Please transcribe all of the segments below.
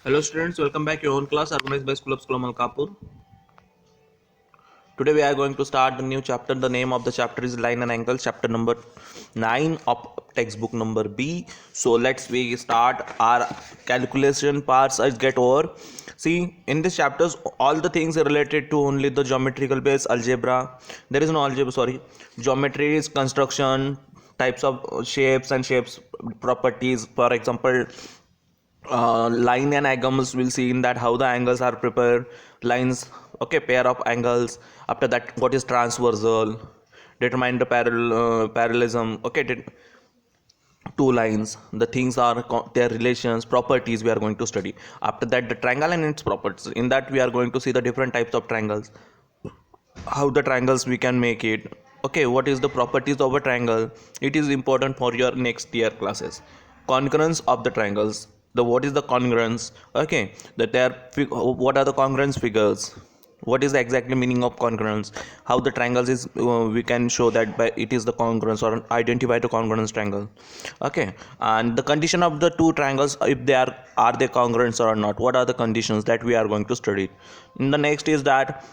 Hello students, welcome back to your own class organized by School of School Malkapur. Today we are going to start the new chapter. The name of the chapter is Line and Angles, chapter number 9 of textbook number B. So we start our calculation parts as get over. See, in this chapters all the things are related to only the geometrical base algebra. There is no algebra, sorry. Geometry is construction, types of shapes and shapes properties. For example, line and angles, we'll see in that how the angles are prepared, lines, okay, pair of angles. After that, what is transversal, determine the parallelism, okay, two lines, the things are their relations, properties we are going to study. After that, the triangle and its properties, in that we are going to see the different types of triangles, how the triangles we can make it, okay, what is the properties of a triangle. It is important for your next year classes. Congruence of the triangles, the what is the congruence, okay, that they are what are the congruence figures, what is the exactly meaning of congruence, how the triangles is we can show that by it is the congruence or identify the congruence triangle, okay. And the condition of the two triangles, if they are they congruent or not, what are the conditions that we are going to study. In the next is that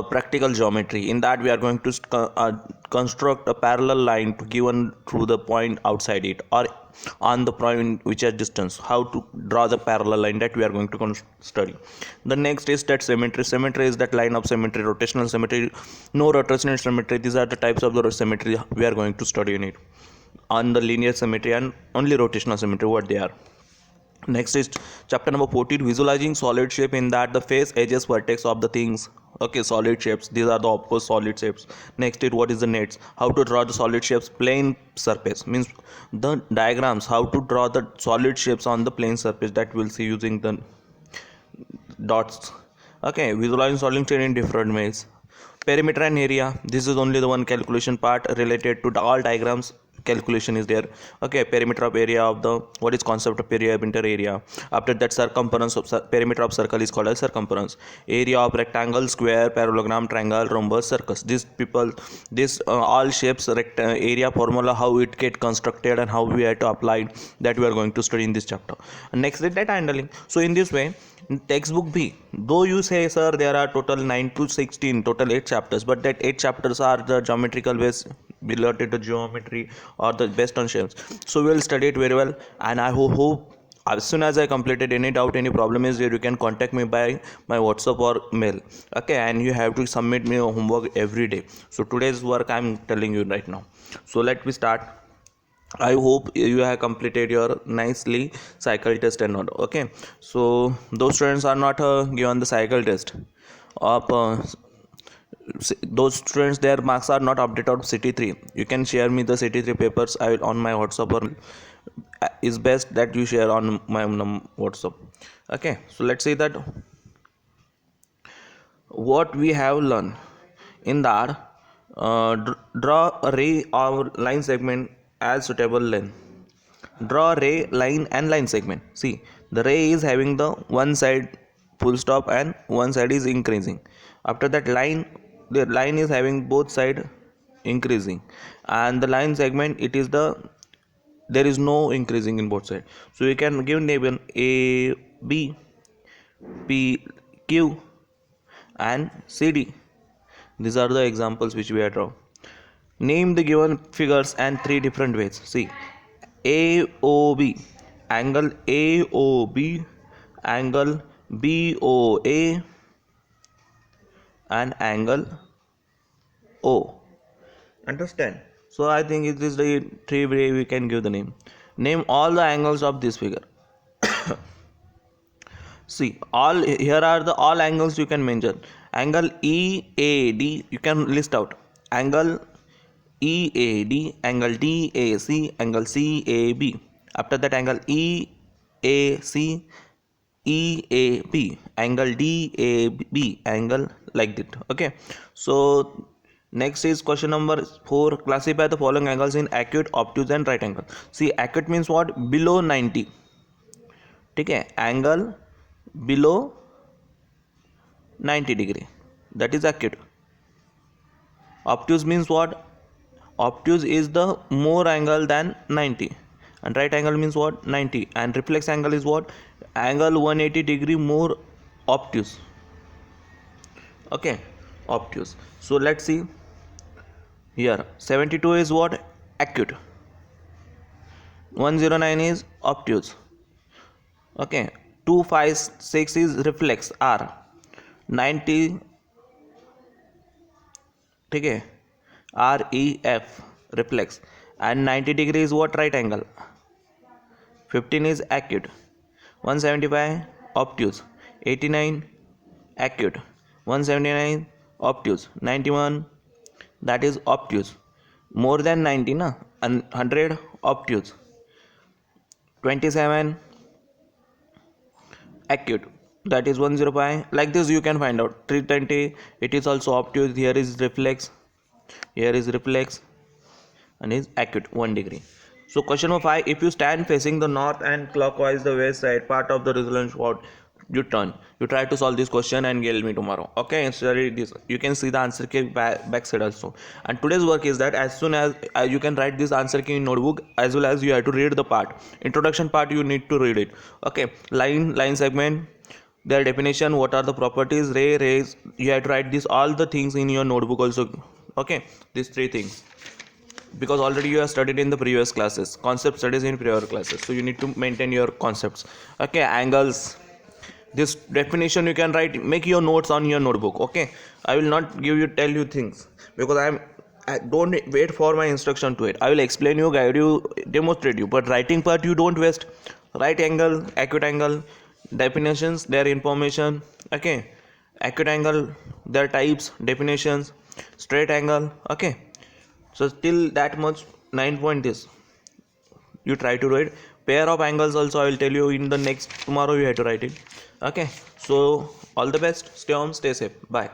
practical geometry, in that we are going to construct a parallel line to given through the point outside it or on the point which is distance, how to draw the parallel line, that we are going to study. The next is that symmetry is that line of symmetry, rotational symmetry, no rotational symmetry, these are the types of the symmetry we are going to study in it. On the linear symmetry and only rotational symmetry, what they are. Next is chapter number 14, visualizing solid shape, in that the face, edges, vertex of the things, okay, solid shapes, these are the of course solid shapes. Next is what is the nets, how to draw the solid shapes, plane surface means the diagrams, how to draw the solid shapes on the plane surface, that we'll see using the dots, okay. Visualizing solid shape in different ways. Perimeter and area, this is only the one calculation part related to the all diagrams, calculation is there, okay. Perimeter of area of the, what is concept of perimeter area. After that, circumference of perimeter of circle is called as circumference. Area of rectangle, square, parallelogram, triangle, rhombus, circus, these people, this all shapes area formula, how it get constructed and how we have to apply it, that we are going to study in this chapter. Next is data handling. So in this way, in textbook B, though you say sir there are total 9 to 16, total 8 chapters, but that 8 chapters are the geometrical base related to geometry or the based on shapes. So we will study it very well, and I hope as soon as I completed, any doubt, any problem is there, you can contact me by my WhatsApp or mail, okay. And you have to submit me homework every day. So today's work I'm telling you right now. So let me start. I hope you have completed your nicely cycle test and not, okay. So those students are not given the cycle test of those students, their marks are not updated on city 3, you can share me the city 3 papers, I will on my WhatsApp, or is best that you share on my WhatsApp, okay. So let's see that what we have learned in that, draw a ray or line segment as suitable length. Draw ray, line and line segment. See, the ray is having the one side full stop and one side is increasing. After that, line, the line is having both side increasing, and the line segment, it is the, there is no increasing in both side. So you can give name A, B, P, Q and CD. These are the examples which we have drawn. Name the given figures and three different ways. See, AOB, angle AOB, angle BOA, and angle O. Understand? So I think it is the three way we can give the name. Name all the angles of this figure. See, all here are the all angles you can mention. Angle EAD you can list out. Angle EAD, angle DAC, angle CAB. After that, angle EAC, EAB, angle DAB, angle like that. Okay. So next is question number 4. Classify the following angles in acute, obtuse, and right angle. See, acute means what? Below 90. Okay. Angle below 90 degree, that is acute. Obtuse means what? Obtuse is the more angle than 90, and right angle means what? 90, and reflex angle is what? Angle 180 degree more obtuse. Okay, obtuse. So let's see here. 72 is what? Acute. 109 is obtuse. Okay, 256 is reflex R. 90, ठीक है, REF reflex, and 90 degree is what? Right angle. 15 is acute. 175 obtuse. 89 acute. 179 obtuse. 91 that is obtuse. More than 90 na, and 100 obtuse. 27 acute, that is 105. Like this you can find out. 320 it is also obtuse. Here is reflex, here is reflex, and is acute 1 degree. So question number 5, if you stand facing the north and clockwise the west side part of the resolution, what you turn? You try to solve this question and get me tomorrow. Okay, study this. You can see the answer key back side also. And today's work is that as soon as you can write this answer key in notebook, as well as you have to read the part. Introduction part you need to read it. Okay, line segment, their definition, what are the properties, rays. You have to write this all the things in your notebook also. Okay, these 3 things, because already you have studied in the previous classes, concept studies in previous classes, so you need to maintain your concepts. Okay, angles, this definition you can write, make your notes on your notebook. Okay, I will not tell you things, because I don't wait for my instruction to it. I will explain you, guide you, demonstrate you, but writing part you don't waste. Right angle, acute angle, definitions, their information. Okay, acute angle, their types, definitions, straight angle. Okay, so till that much 9 point is you try to write. Pair of angles also I will tell you in the next tomorrow, you have to write it. Okay, so all the best, stay home, stay safe, bye.